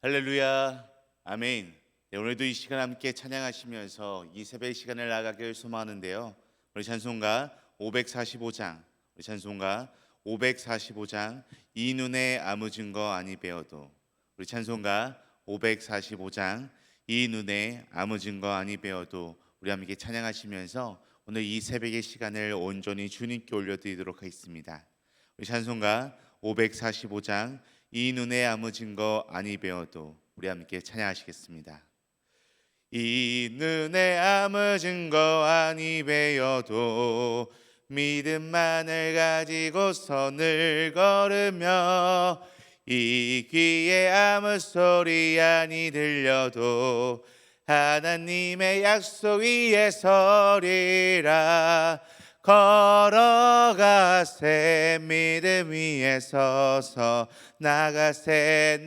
할렐루야, 아멘. 네, 오늘도 이 시간 함께 찬양하시면서 이 새벽 시간을 나가길 소망하는데요. 우리 찬송가 545장, 우리 찬송가 545장 이 눈에 아무 증거 아니 배워도, 우리 찬송가 545장 이 눈에 아무 증거 아니 배워도 우리 함께 찬양하시면서 오늘 이 새벽의 시간을 온전히 주님께 올려드리도록 하겠습니다. 우리 찬송가 545장 이 눈에 아무 증거 아니 배워도 우리 함께 찬양하시겠습니다. 이 눈에 아무 증거 아니 배워도 믿음만을 가지고 선을 걸으며 이 귀에 아무 소리 아니 들려도 하나님의 약속 위에 서리라. 걸어가세 믿음 위에 서서 나가세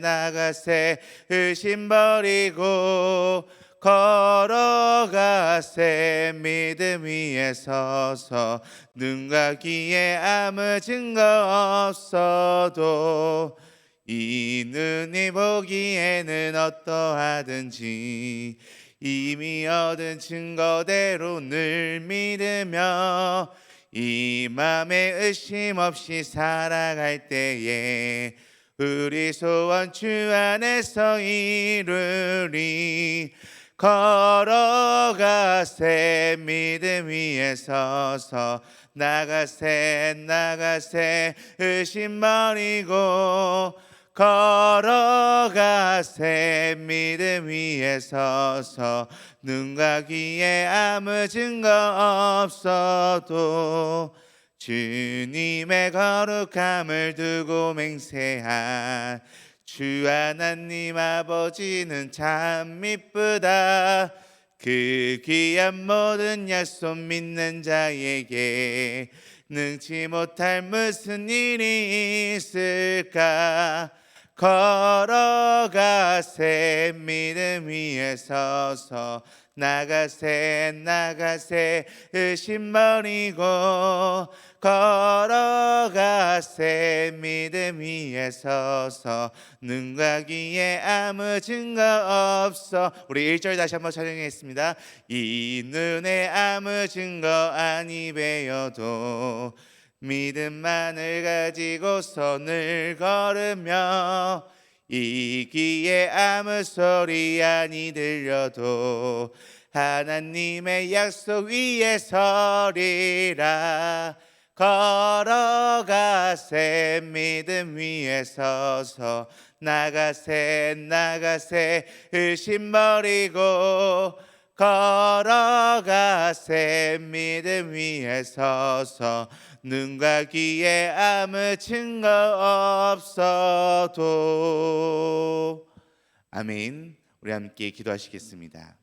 의심 버리고 걸어가세 믿음 위에 서서 눈과 귀에 아무 증거 없어도 이 눈이 보기에는 어떠하든지 이미 얻은 증거대로 늘 믿으며 이 맘에 의심 없이 살아갈 때에 우리 소원 주 안에서 이루리. 걸어가세 믿음 위에 서서 나가세 의심 버리고 걸어가세 믿음 위에 서서 눈과 귀에 아무 증거 없어도 주님의 거룩함을 두고 맹세한 주 하나님 아버지는 참 미쁘다. 그 귀한 모든 약속 믿는 자에게 능치 못할 무슨 일이 있을까. 걸어가세 믿음 위에 서서 나가세 의심 버리고 걸어가세 믿음 위에 서서 눈과 귀에 아무 증거 없어. 우리 1절 다시 한번 찬양하겠습니다. 이 눈에 아무 증거 아니 배워도 믿음만을 가지고 선을 걸으며 이 귀에 아무 소리 아니 들려도 하나님의 약속 위에 서리라. 걸어가세 믿음 위에 서서 나가세 의심 버리고 걸어가세 믿음 위에 서서 눈과 귀에 아무 증거 없어도. 아멘. 우리 함께 기도하시겠습니다.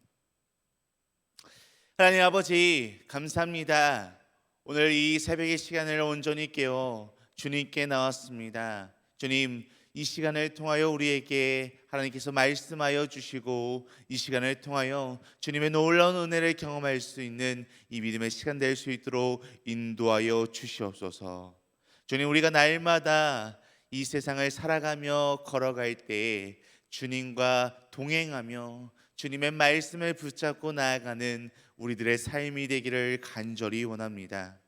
하나님 아버지 감사합니다. 오늘 이 새벽의 시간을 온전히 깨어 주님께 나왔습니다. 주님, 이 시간을 통하여 우리에게 하나님께서 말씀하여 주시고 이 시간을 통하여 주님의 놀라운 은혜를 경험할 수 있는 이 믿음의 시간 될 수 있도록 인도하여 주시옵소서. 주님, 우리가 날마다 이 세상을 살아가며 걸어갈 때 주님과 동행하며 주님의 말씀을 붙잡고 나아가는 우리들의 삶이 되기를 간절히 원합니다.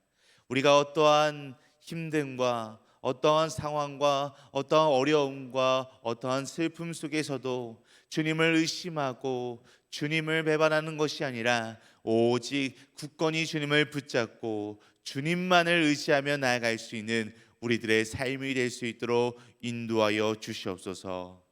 우리가 어떠한 힘듦과 어떠한 상황과 어떠한 어려움과 어떠한 슬픔 속에서도 주님을 의심하고 주님을 배반하는 것이 아니라 오직 굳건히 주님을 붙잡고 주님만을 의지하며 나아갈 수 있는 우리들의 삶이 될 수 있도록 인도하여 주시옵소서.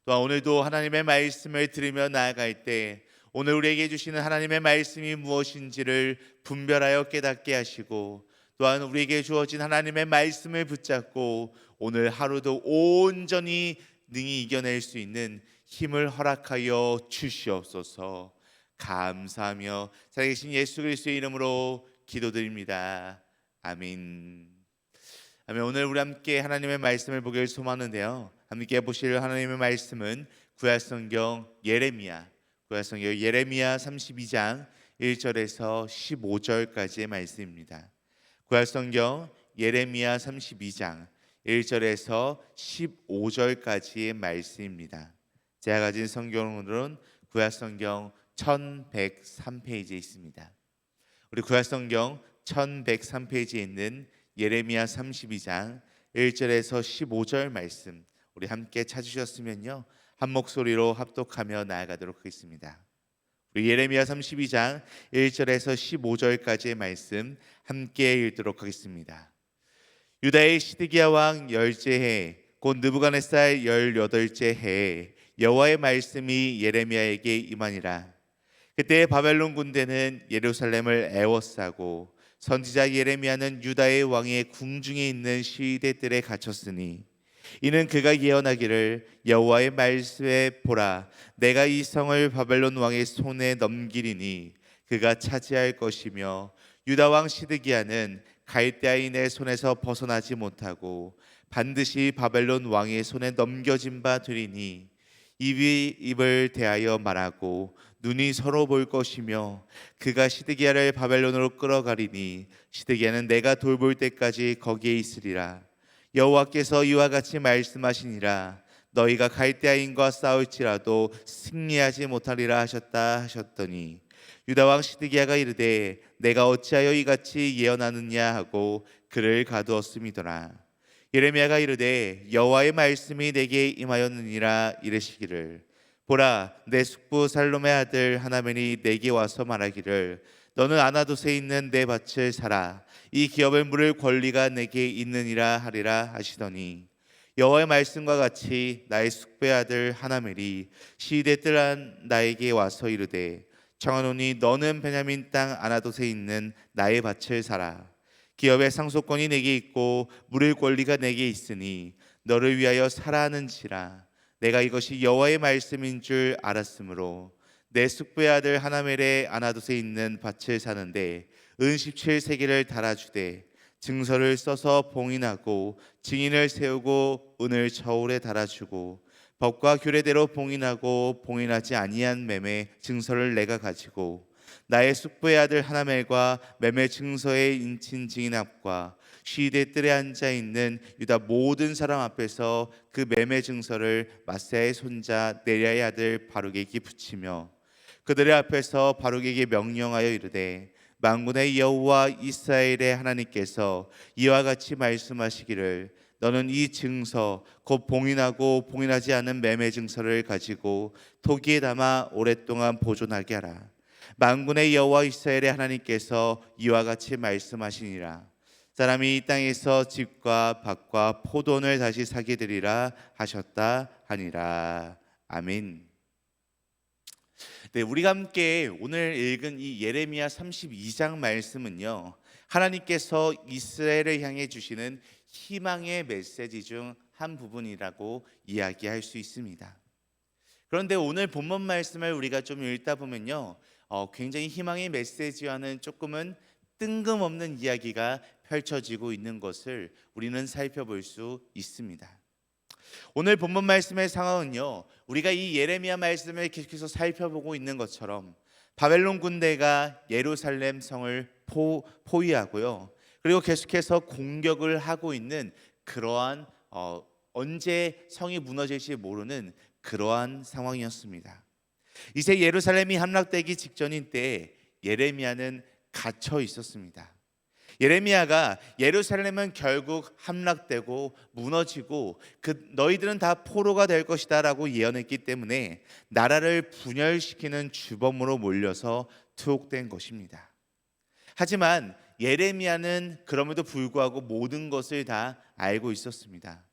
또한 오늘도 하나님의 말씀을 들으며 나아갈 때 오늘 우리에게 주시는 하나님의 말씀이 무엇인지를 분별하여 깨닫게 하시고 또한 우리에게 주어진 하나님의 말씀을 붙잡고 오늘 하루도 온전히 능히 이겨낼 수 있는 힘을 허락하여 주시옵소서. 감사하며 살아계신 예수 그리스도의 이름으로 기도드립니다. 아멘. 아멘. 오늘 우리 함께 하나님의 말씀을 보기를 소망하는데요, 함께 보실 하나님의 말씀은 구약성경 예레미야 32장 1절에서 15절까지의 말씀입니다. 구약성경 예레미야 32장 1절에서 15절까지의 말씀입니다. 제가 가진 성경으로는 구약성경 1103페이지에 있습니다. 우리 구약성경 1103페이지에 있는 예레미야 32장 1절에서 15절 말씀 우리 함께 찾으셨으면요, 한 목소리로 합독하며 나아가도록 하겠습니다. 우리 예레미야 32장 1절에서 15절까지의 말씀 함께 읽도록 하겠습니다. 유다의 시드기야 왕 열째해 곧 느부갓네살 18째 해에 여호와의 말씀이 예레미야에게 임하니라. 그때 바벨론 군대는 예루살렘을 애워싸고 선지자 예레미야는 유다의 왕의 궁중에 있는 시위대들에 갇혔으니, 이는 그가 예언하기를 여호와의 말씀에 보라, 내가 이 성을 바벨론 왕의 손에 넘기리니 그가 차지할 것이며 유다 왕 시드기야는 갈대아인의 손에서 벗어나지 못하고 반드시 바벨론 왕의 손에 넘겨진 바 되리니, 입이 입을 대하여 말하고 눈이 서로 볼 것이며 그가 시드기야를 바벨론으로 끌어가리니 시드기야는 내가 돌볼 때까지 거기에 있으리라. 여호와께서 이와 같이 말씀하시니라. 너희가 갈대아인과 싸울지라도 승리하지 못하리라 하셨더니, 유다 왕 시드기야가 이르되 내가 어찌하여 이같이 예언하느냐 하고 그를 가두었음이더라. 예레미야가 이르되 여호와의 말씀이 내게 임하였느니라 이르시기를, 보라, 내 숙부 살롬의 아들 하나멜이 내게 와서 말하기를 너는 아나돗에 있는 내 밭을 사라. 이 기업을 물을 권리가 내게 있느니라 하리라 하시더니, 여호와의 말씀과 같이 나의 숙부의 아들 하나멜이 시대뜰한 나에게 와서 이르되 청하노니 너는 베냐민 땅 아나돗에 있는 나의 밭을 사라. 기업의 상속권이 내게 있고 물을 권리가 내게 있으니 너를 위하여 사라 하는지라. 내가 이것이 여호와의 말씀인 줄 알았으므로 내 숙부의 아들 하나멜의 아나돗에 있는 밭을 사는데 은 17세겔을 달아주되 증서를 써서 봉인하고 증인을 세우고 은을 저울에 달아주고 법과 규례대로 봉인하고 봉인하지 아니한 매매 증서를 내가 가지고 나의 숙부의 아들 하나멜과 매매 증서의 인친 증인 앞과 시대 뜰에 앉아 있는 유다 모든 사람 앞에서 그 매매 증서를 마세야의 손자 네리야의 아들 바룩에게 붙이며 그들의 앞에서 바룩에게 명령하여 이르되, 만군의 여호와 이스라엘의 하나님께서 이와 같이 말씀하시기를 너는 이 증서 곧 봉인하고 봉인하지 않은 매매 증서를 가지고 토기에 담아 오랫동안 보존하게 하라. 만군의 여호와 이스라엘의 하나님께서 이와 같이 말씀하시니라. 사람이 이 땅에서 집과 밭과 포도원을 다시 사게 되리라 하셨다 하니라. 아멘. 네, 우리가 함께 오늘 읽은 이 예레미야 32장 말씀은요, 하나님께서 이스라엘을 향해 주시는 희망의 메시지 중 한 부분이라고 이야기할 수 있습니다. 그런데 오늘 본문 말씀을 우리가 좀 읽다 보면요, 굉장히 희망의 메시지와는 조금은 뜬금없는 이야기가 펼쳐지고 있는 것을 우리는 살펴볼 수 있습니다. 오늘 본문 말씀의 상황은요, 우리가 이 예레미야 말씀을 계속해서 살펴보고 있는 것처럼 바벨론 군대가 예루살렘 성을 포위하고요, 그리고 계속해서 공격을 하고 있는 그러한 언제 성이 무너질지 모르는 그러한 상황이었습니다. 이제 예루살렘이 함락되기 직전인 때 예레미야는 갇혀 있었습니다. 예레미야가 예루살렘은 결국 함락되고 무너지고 너희들은 다 포로가 될 것이다라고 예언했기 때문에 나라를 분열시키는 주범으로 몰려서 투옥된 것입니다. 하지만 예레미야는 그럼에도 불구하고 모든 것을 다 알고 있었습니다.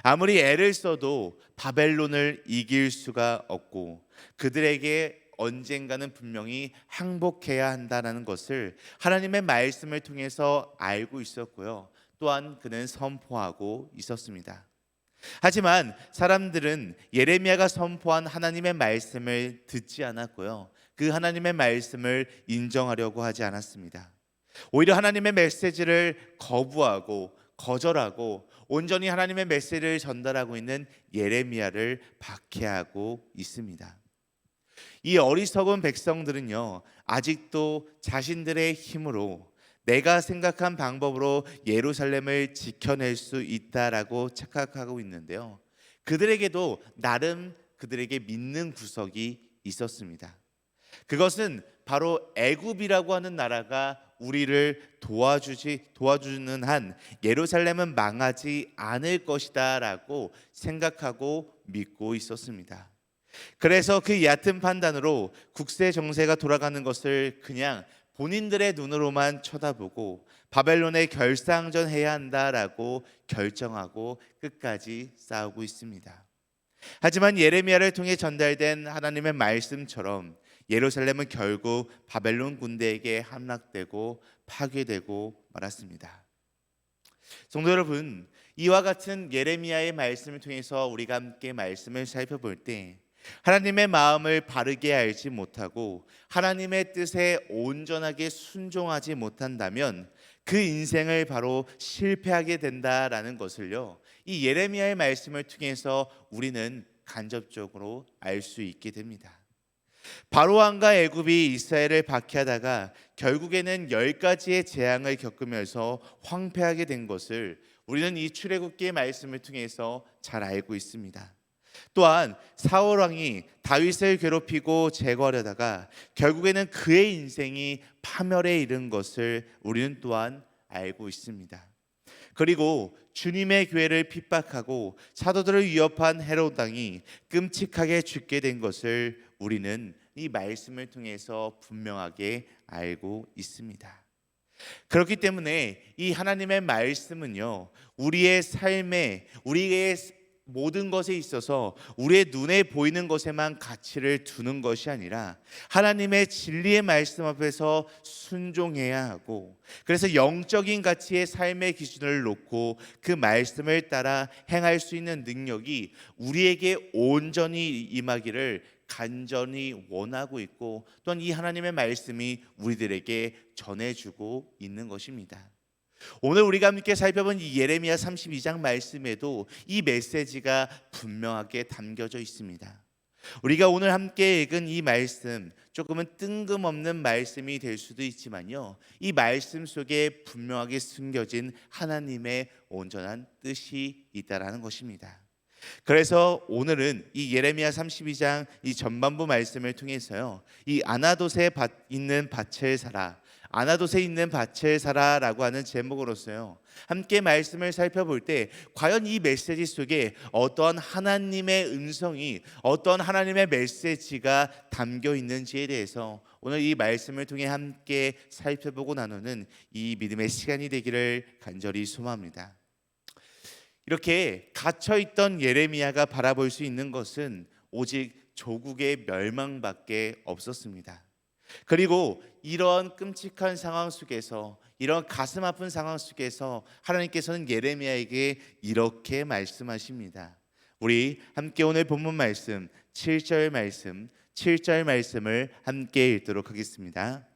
아무리 애를 써도 바벨론을 이길 수가 없고 그들에게 언젠가는 분명히 항복해야 한다는 것을 하나님의 말씀을 통해서 알고 있었고요, 또한 그는 선포하고 있었습니다. 하지만 사람들은 예레미야가 선포한 하나님의 말씀을 듣지 않았고요, 그 하나님의 말씀을 인정하려고 하지 않았습니다. 오히려 하나님의 메시지를 거부하고 거절하고 온전히 하나님의 메시지를 전달하고 있는 예레미야를 박해하고 있습니다. 이 어리석은 백성들은요, 아직도 자신들의 힘으로 내가 생각한 방법으로 예루살렘을 지켜낼 수 있다라고 착각하고 있는데요, 그들에게도 나름 그들에게 믿는 구석이 있었습니다. 그것은 바로 애굽이라고 하는 나라가 우리를 도와주는 한 예루살렘은 망하지 않을 것이다라고 생각하고 믿고 있었습니다. 그래서 그 얕은 판단으로 국세 정세가 돌아가는 것을 그냥 본인들의 눈으로만 쳐다보고 바벨론에 결상전해야 한다라고 결정하고 끝까지 싸우고 있습니다. 하지만 예레미야를 통해 전달된 하나님의 말씀처럼 예루살렘은 결국 바벨론 군대에게 함락되고 파괴되고 말았습니다. 성도 여러분, 이와 같은 예레미야의 말씀을 통해서 우리가 함께 말씀을 살펴볼 때 하나님의 마음을 바르게 알지 못하고 하나님의 뜻에 온전하게 순종하지 못한다면 그 인생을 바로 실패하게 된다라는 것을요, 이 예레미야의 말씀을 통해서 우리는 간접적으로 알 수 있게 됩니다. 바로왕과 애굽이 이스라엘을 박해하다가 결국에는 10가지의 재앙을 겪으면서 황폐하게 된 것을 우리는 이 출애굽기의 말씀을 통해서 잘 알고 있습니다. 또한 사울 왕이 다윗을 괴롭히고 제거하려다가 결국에는 그의 인생이 파멸에 이른 것을 우리는 또한 알고 있습니다. 그리고 주님의 교회를 핍박하고 사도들을 위협한 헤롯 왕이 끔찍하게 죽게 된 것을 우리는 이 말씀을 통해서 분명하게 알고 있습니다. 그렇기 때문에 이 하나님의 말씀은요, 우리의 삶에, 우리의 모든 것에 있어서 우리의 눈에 보이는 것에만 가치를 두는 것이 아니라 하나님의 진리의 말씀 앞에서 순종해야 하고, 그래서 영적인 가치의 삶의 기준을 놓고 그 말씀을 따라 행할 수 있는 능력이 우리에게 온전히 임하기를 간절히 원하고 있고, 또한 이 하나님의 말씀이 우리들에게 전해주고 있는 것입니다. 오늘 우리가 함께 살펴본 이 예레미야 32장 말씀에도 이 메시지가 분명하게 담겨져 있습니다. 우리가 오늘 함께 읽은 이 말씀, 조금은 뜬금없는 말씀이 될 수도 있지만요, 이 말씀 속에 분명하게 숨겨진 하나님의 온전한 뜻이 있다라는 것입니다. 그래서 오늘은 이 예레미야 32장 이 전반부 말씀을 통해서요, 이 아나돗에 있는 밭을 사라, 아나돗에 있는 밭을 사라라고 하는 제목으로서요, 함께 말씀을 살펴볼 때 과연 이 메시지 속에 어떤 하나님의 음성이, 어떤 하나님의 메시지가 담겨 있는지에 대해서 오늘 이 말씀을 통해 함께 살펴보고 나누는 이 믿음의 시간이 되기를 간절히 소망합니다. 이렇게 갇혀있던 예레미야가 바라볼 수 있는 것은 오직 조국의 멸망밖에 없었습니다. 그리고 이런 끔찍한 상황 속에서, 이런 가슴 아픈 상황 속에서 하나님께서는 예레미야에게 이렇게 말씀하십니다. 우리 함께 오늘 본문 말씀 7절 말씀을 함께 읽도록 하겠습니다.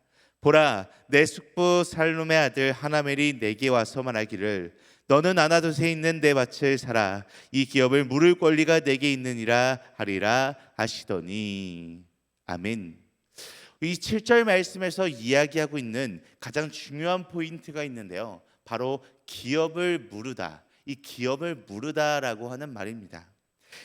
보라, 내 숙부 살룸의 아들 하나멜이 내게 와서 말하기를 너는 아나돗에 있는 내 밭을 사라, 이 기업을 물을 권리가 내게 있느니라 하리라 하시더니. 아멘. 이 7절 말씀에서 이야기하고 있는 가장 중요한 포인트가 있는데요, 바로 기업을 무르다, 이 기업을 무르다라고 하는 말입니다.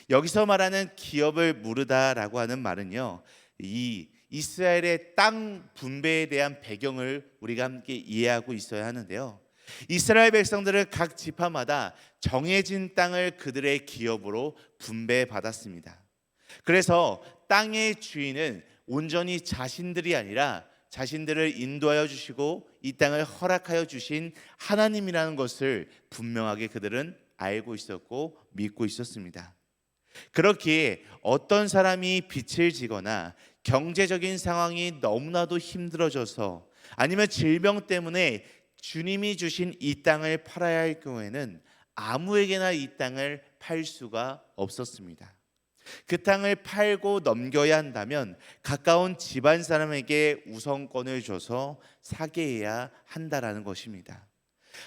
여기서 말하는 기업을 무르다라고 하는 말은요, 이 이스라엘의 땅 분배에 대한 배경을 우리가 함께 이해하고 있어야 하는데요, 이스라엘 백성들은 각 지파마다 정해진 땅을 그들의 기업으로 분배받았습니다. 그래서 땅의 주인은 온전히 자신들이 아니라 자신들을 인도하여 주시고 이 땅을 허락하여 주신 하나님이라는 것을 분명하게 그들은 알고 있었고 믿고 있었습니다. 그렇기에 어떤 사람이 빚을 지거나 경제적인 상황이 너무나도 힘들어져서, 아니면 질병 때문에 주님이 주신 이 땅을 팔아야 할 경우에는 아무에게나 이 땅을 팔 수가 없었습니다. 그 땅을 팔고 넘겨야 한다면 가까운 집안 사람에게 우선권을 줘서 사게 해야 한다라는 것입니다.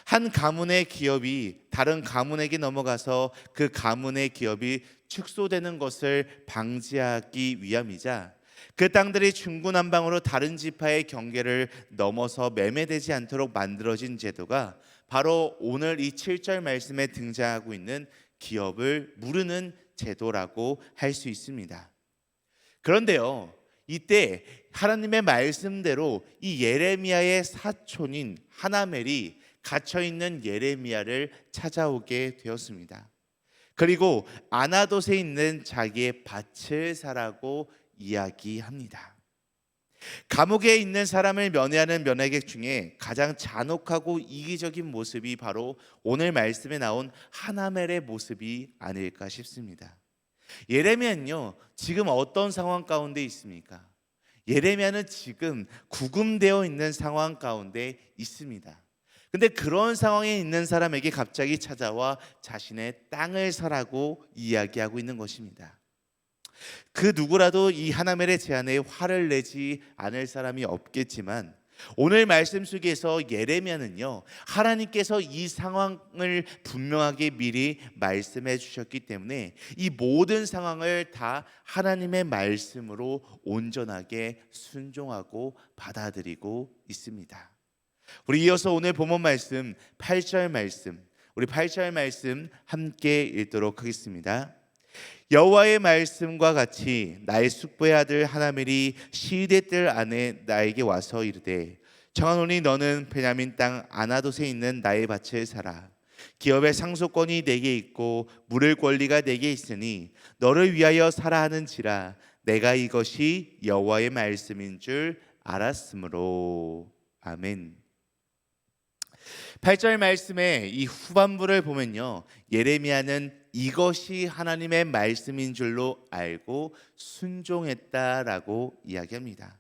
한 가문의 기업이 다른 가문에게 넘어가서 그 가문의 기업이 축소되는 것을 방지하기 위함이자, 그 땅들이 중구난방으로 다른 지파의 경계를 넘어서 매매되지 않도록 만들어진 제도가 바로 오늘 이 7절 말씀에 등장하고 있는 기업을 무르는 제도라고 할 수 있습니다. 그런데요, 이때 하나님의 말씀대로 이 예레미야의 사촌인 하나멜이 갇혀있는 예레미야를 찾아오게 되었습니다. 그리고 아나돗에 있는 자기의 밭을 사라고 이야기합니다. 감옥에 있는 사람을 면회하는 면회객 중에 가장 잔혹하고 이기적인 모습이 바로 오늘 말씀에 나온 하나멜의 모습이 아닐까 싶습니다. 예레미야는요, 지금 어떤 상황 가운데 있습니까? 예레미야는 지금 구금되어 있는 상황 가운데 있습니다. 근데 그런 상황에 있는 사람에게 갑자기 찾아와 자신의 땅을 사라고 이야기하고 있는 것입니다. 그 누구라도 이 하나멜의 제안에 화를 내지 않을 사람이 없겠지만 오늘 말씀 속에서 예레미야는요, 하나님께서 이 상황을 분명하게 미리 말씀해 주셨기 때문에 이 모든 상황을 다 하나님의 말씀으로 온전하게 순종하고 받아들이고 있습니다. 우리 이어서 오늘 본문 말씀 8절 말씀, 우리 8절 말씀 함께 읽도록 하겠습니다. 여호와의 말씀과 같이 나의 숙부의 아들 하나멜이 시대 뜰 안에 나에게 와서 이르되 청하노니 너는 베냐민 땅 아나돗에 있는 나의 밭을 사라. 기업의 상속권이 내게 있고 물을 권리가 내게 있으니 너를 위하여 사라 하는지라 내가 이것이 여호와의 말씀인 줄 알았으므로. 아멘. 8절 말씀의 이 후반부를 보면요, 예레미야는 이것이 하나님의 말씀인 줄로 알고 순종했다라고 이야기합니다.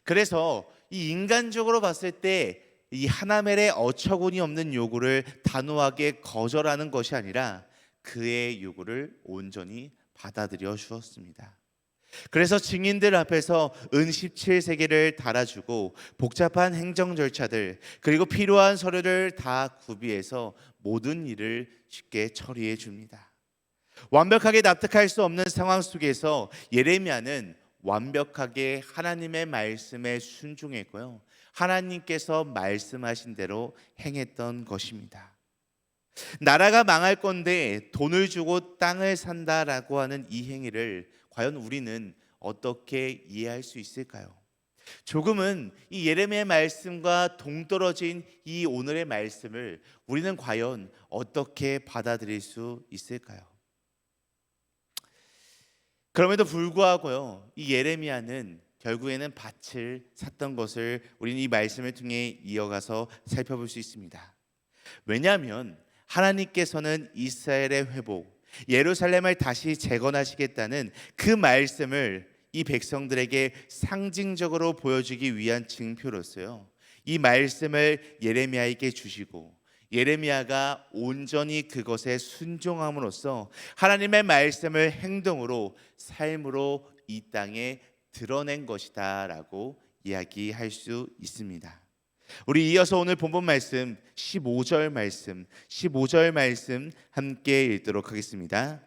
그래서 이 인간적으로 봤을 때 이 하나멜의 어처구니 없는 요구를 단호하게 거절하는 것이 아니라 그의 요구를 온전히 받아들여 주었습니다. 그래서 증인들 앞에서 은 17세계를 달아주고 복잡한 행정 절차들 그리고 필요한 서류를 다 구비해서 모든 일을 쉽게 처리해 줍니다. 완벽하게 납득할 수 없는 상황 속에서 예레미야는 완벽하게 하나님의 말씀에 순종했고요, 하나님께서 말씀하신 대로 행했던 것입니다. 나라가 망할 건데 돈을 주고 땅을 산다라고 하는 이 행위를 과연 우리는 어떻게 이해할 수 있을까요? 조금은 이 예레미야의 말씀과 동떨어진 이 오늘의 말씀을 우리는 과연 어떻게 받아들일 수 있을까요? 그럼에도 불구하고요, 이 예레미야는 결국에는 밭을 샀던 것을 우리는 이 말씀을 통해 이어가서 살펴볼 수 있습니다. 왜냐하면 하나님께서는 이스라엘의 회복, 예루살렘을 다시 재건하시겠다는 그 말씀을 이 백성들에게 상징적으로 보여주기 위한 징표로서요, 이 말씀을 예레미야에게 주시고 예레미야가 온전히 그것에 순종함으로써 하나님의 말씀을 행동으로, 삶으로 이 땅에 드러낸 것이다 라고 이야기할 수 있습니다. 우리 이어서 오늘 본문 말씀 15절 말씀 함께 읽도록 하겠습니다.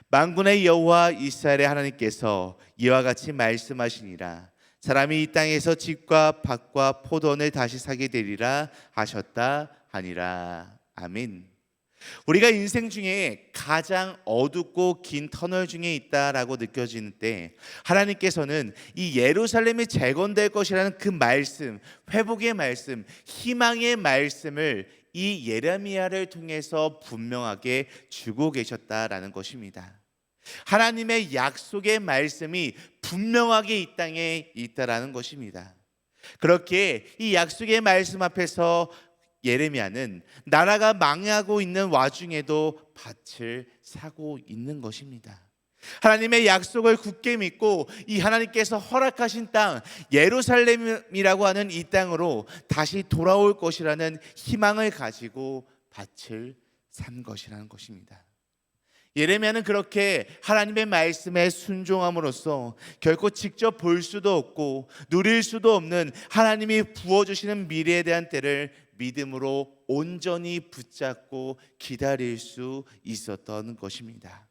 만군의 여호와 이스라엘의 하나님께서 이와 같이 말씀하시니라. 사람이 이 땅에서 집과 밭과 포도원을 다시 사게 되리라 하셨다 하니라. 아멘. 우리가 인생 중에 가장 어둡고 긴 터널 중에 있다라고 느껴지는 때 하나님께서는 이 예루살렘이 재건될 것이라는 그 말씀, 회복의 말씀, 희망의 말씀을 이 예레미야를 통해서 분명하게 주고 계셨다라는 것입니다. 하나님의 약속의 말씀이 분명하게 이 땅에 있다라는 것입니다. 그렇게 이 약속의 말씀 앞에서 예레미야는 나라가 망하고 있는 와중에도 밭을 사고 있는 것입니다. 하나님의 약속을 굳게 믿고 이 하나님께서 허락하신 땅 예루살렘이라고 하는 이 땅으로 다시 돌아올 것이라는 희망을 가지고 밭을 산 것이라는 것입니다. 예레미야는 그렇게 하나님의 말씀에 순종함으로써 결코 직접 볼 수도 없고 누릴 수도 없는 하나님이 부어주시는 미래에 대한 때를 믿음으로 온전히 붙잡고 기다릴 수 있었던 것입니다.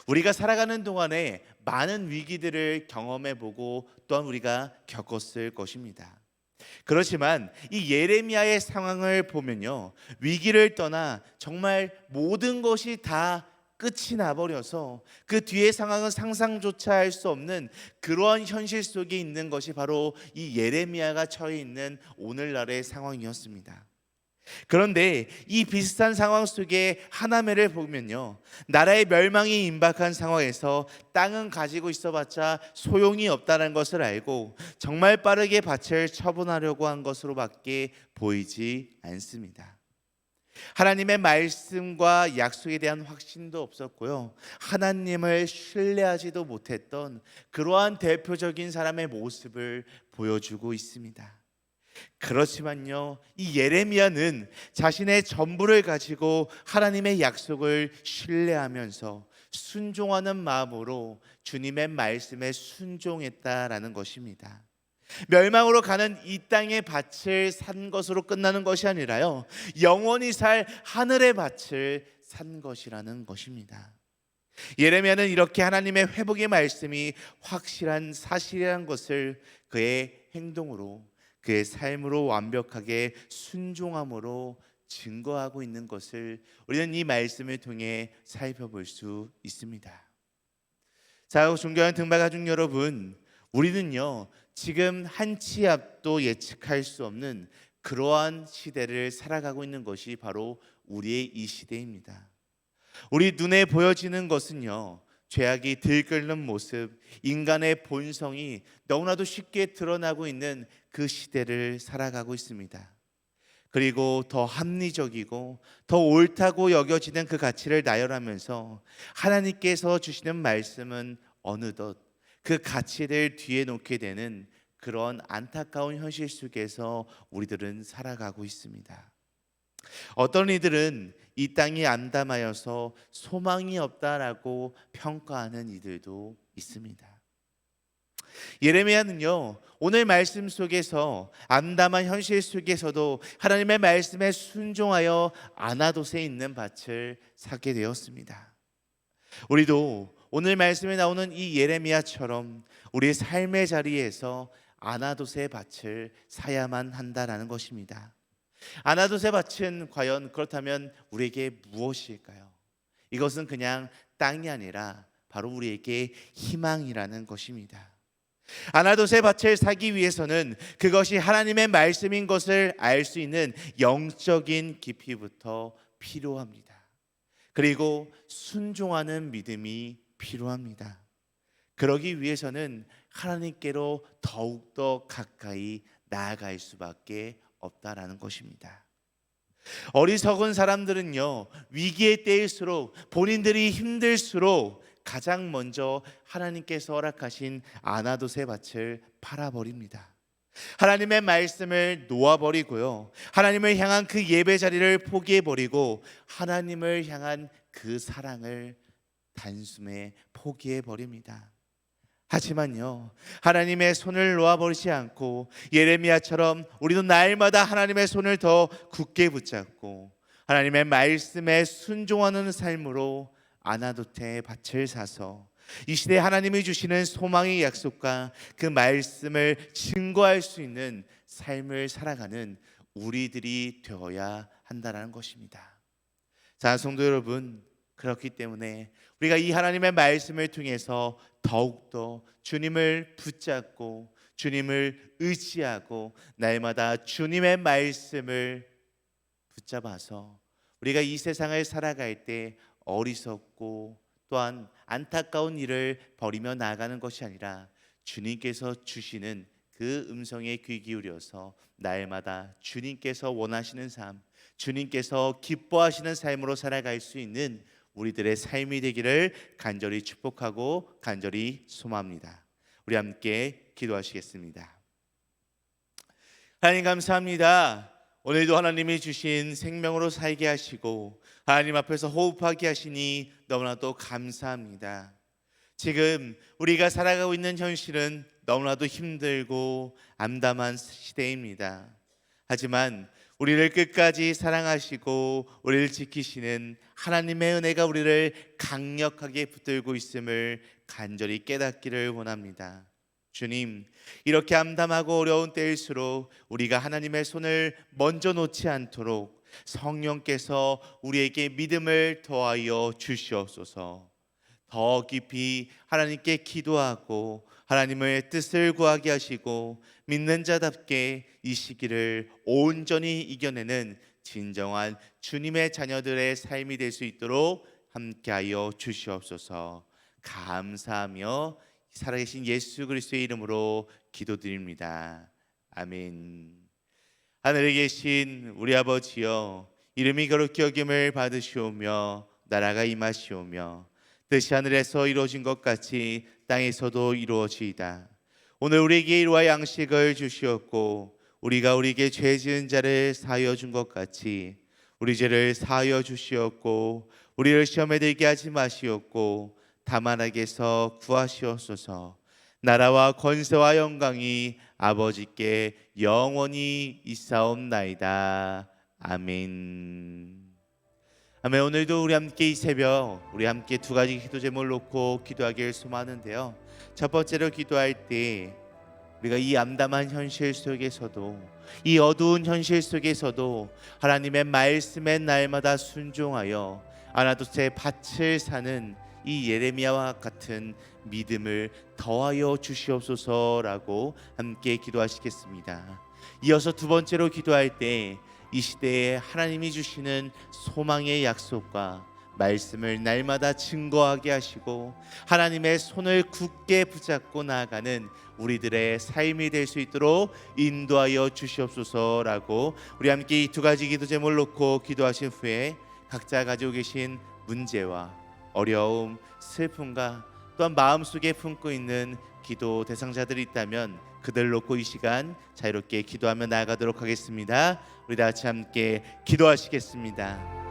우리가 살아가는 동안에 많은 위기들을 경험해보고 또한 우리가 겪었을 것입니다. 그렇지만 이 예레미야의 상황을 보면요, 위기를 떠나 정말 모든 것이 다 끝이 나버려서 그 뒤의 상황은 상상조차 할 수 없는 그러한 현실 속에 있는 것이 바로 이 예레미야가 처해 있는 오늘날의 상황이었습니다. 그런데 이 비슷한 상황 속에 하나매를 보면요, 나라의 멸망이 임박한 상황에서 땅은 가지고 있어봤자 소용이 없다는 것을 알고 정말 빠르게 밭을 처분하려고 한 것으로밖에 보이지 않습니다. 하나님의 말씀과 약속에 대한 확신도 없었고요, 하나님을 신뢰하지도 못했던 그러한 대표적인 사람의 모습을 보여주고 있습니다. 그렇지만요, 이 예레미야는 자신의 전부를 가지고 하나님의 약속을 신뢰하면서 순종하는 마음으로 주님의 말씀에 순종했다라는 것입니다. 멸망으로 가는 이 땅의 밭을 산 것으로 끝나는 것이 아니라요, 영원히 살 하늘의 밭을 산 것이라는 것입니다. 예레미야는 이렇게 하나님의 회복의 말씀이 확실한 사실이라는 것을 그의 행동으로, 그의 삶으로 완벽하게 순종함으로 증거하고 있는 것을 우리는 이 말씀을 통해 살펴볼 수 있습니다. 자, 존경하는 등박가족 여러분, 우리는요, 지금 한 치 앞도 예측할 수 없는 그러한 시대를 살아가고 있는 것이 바로 우리의 이 시대입니다. 우리 눈에 보여지는 것은요, 죄악이 들끓는 모습, 인간의 본성이 너무나도 쉽게 드러나고 있는 그 시대를 살아가고 있습니다. 그리고 더 합리적이고 더 옳다고 여겨지는 그 가치를 나열하면서 하나님께서 주시는 말씀은 어느덧 그 가치를 뒤에 놓게 되는 그런 안타까운 현실 속에서 우리들은 살아가고 있습니다. 어떤 이들은 이 땅이 암담하여서 소망이 없다라고 평가하는 이들도 있습니다. 예레미야는요, 오늘 말씀 속에서 암담한 현실 속에서도 하나님의 말씀에 순종하여 아나돗에 있는 밭을 사게 되었습니다. 우리도 오늘 말씀에 나오는 이 예레미야처럼 우리의 삶의 자리에서 아나돗의 밭을 사야만 한다라는 것입니다. 아나돗의 밭은 과연 그렇다면 우리에게 무엇일까요? 이것은 그냥 땅이 아니라 바로 우리에게 희망이라는 것입니다. 아나돗의 밭을 사기 위해서는 그것이 하나님의 말씀인 것을 알 수 있는 영적인 깊이부터 필요합니다. 그리고 순종하는 믿음이 필요합니다. 그러기 위해서는 하나님께로 더욱더 가까이 나아갈 수밖에 없다라는 것입니다. 어리석은 사람들은요, 위기의 때일수록, 본인들이 힘들수록 가장 먼저 하나님께서 허락하신 아나돗의 밭을 팔아버립니다. 하나님의 말씀을 놓아버리고요, 하나님을 향한 그 예배 자리를 포기해버리고 하나님을 향한 그 사랑을 단숨에 포기해버립니다. 하지만요, 하나님의 손을 놓아버리지 않고 예레미야처럼 우리도 날마다 하나님의 손을 더 굳게 붙잡고 하나님의 말씀에 순종하는 삶으로 아나돗의 밭을 사서 이 시대에 하나님이 주시는 소망의 약속과 그 말씀을 증거할 수 있는 삶을 살아가는 우리들이 되어야 한다는 것입니다. 자, 성도 여러분, 그렇기 때문에 우리가 이 하나님의 말씀을 통해서 더욱더 주님을 붙잡고 주님을 의지하고 날마다 주님의 말씀을 붙잡아서 우리가 이 세상을 살아갈 때 어리석고 또한 안타까운 일을 벌이며 나아가는 것이 아니라 주님께서 주시는 그 음성에 귀 기울여서 날마다 주님께서 원하시는 삶, 주님께서 기뻐하시는 삶으로 살아갈 수 있는 우리들의 삶이 되기를 간절히 축복하고 간절히 소망합니다. 우리 함께 기도하시겠습니다. 하나님 감사합니다. 오늘도 하나님이 주신 생명으로 살게 하시고 하나님 앞에서 호흡하게 하시니 너무나도 감사합니다. 지금 우리가 살아가고 있는 현실은 너무나도 힘들고 암담한 시대입니다. 하지만 우리를 끝까지 사랑하시고 우리를 지키시는 하나님의 은혜가 우리를 강력하게 붙들고 있음을 간절히 깨닫기를 원합니다. 주님, 이렇게 암담하고 어려운 때일수록 우리가 하나님의 손을 먼저 놓지 않도록 성령께서 우리에게 믿음을 더하여 주시옵소서. 더 깊이 하나님께 기도하고 하나님의 뜻을 구하게 하시고 믿는 자답게 이 시기를 온전히 이겨내는 진정한 주님의 자녀들의 삶이 될 수 있도록 함께하여 주시옵소서. 감사하며 살아계신 예수 그리스도의 이름으로 기도드립니다. 아멘. 하늘에 계신 우리 아버지여, 이름이 거룩히 여김을 받으시오며 나라가 임하시오며 뜻이 하늘에서 이루어진 것 같이 땅에서도 이루어지이다. 오늘 우리에게 일과 양식을 주시었고 우리가 우리에게 죄 지은 자를 사하여 준 것 같이 우리 죄를 사하여 주시었고 우리를 시험에 들게 하지 마시옵고 다만 악에서 구하시옵소서. 나라와 권세와 영광이 아버지께 영원히 있사옵나이다. 아멘. 아멘. 오늘도 우리 함께 이 새벽 우리 함께 두 가지 기도 제목을 놓고 기도하기를 소망하는데요. 첫 번째로 기도할 때 우리가 이 암담한 현실 속에서도, 이 어두운 현실 속에서도 하나님의 말씀에 날마다 순종하여 아나도스의 밭을 사는 이 예레미야와 같은 믿음을 더하여 주시옵소서라고 함께 기도하시겠습니다. 이어서 두 번째로 기도할 때 이 시대에 하나님이 주시는 소망의 약속과 말씀을 날마다 증거하게 하시고 하나님의 손을 굳게 붙잡고 나아가는 우리들의 삶이 될 수 있도록 인도하여 주시옵소서라고 우리 함께 이 두 가지 기도 제목을 놓고 기도하신 후에 각자 가지고 계신 문제와 어려움, 슬픔과 또한 마음속에 품고 있는 기도 대상자들이 있다면 그들 놓고 이 시간 자유롭게 기도하며 나아가도록 하겠습니다. 우리 다 같이 함께 기도하시겠습니다.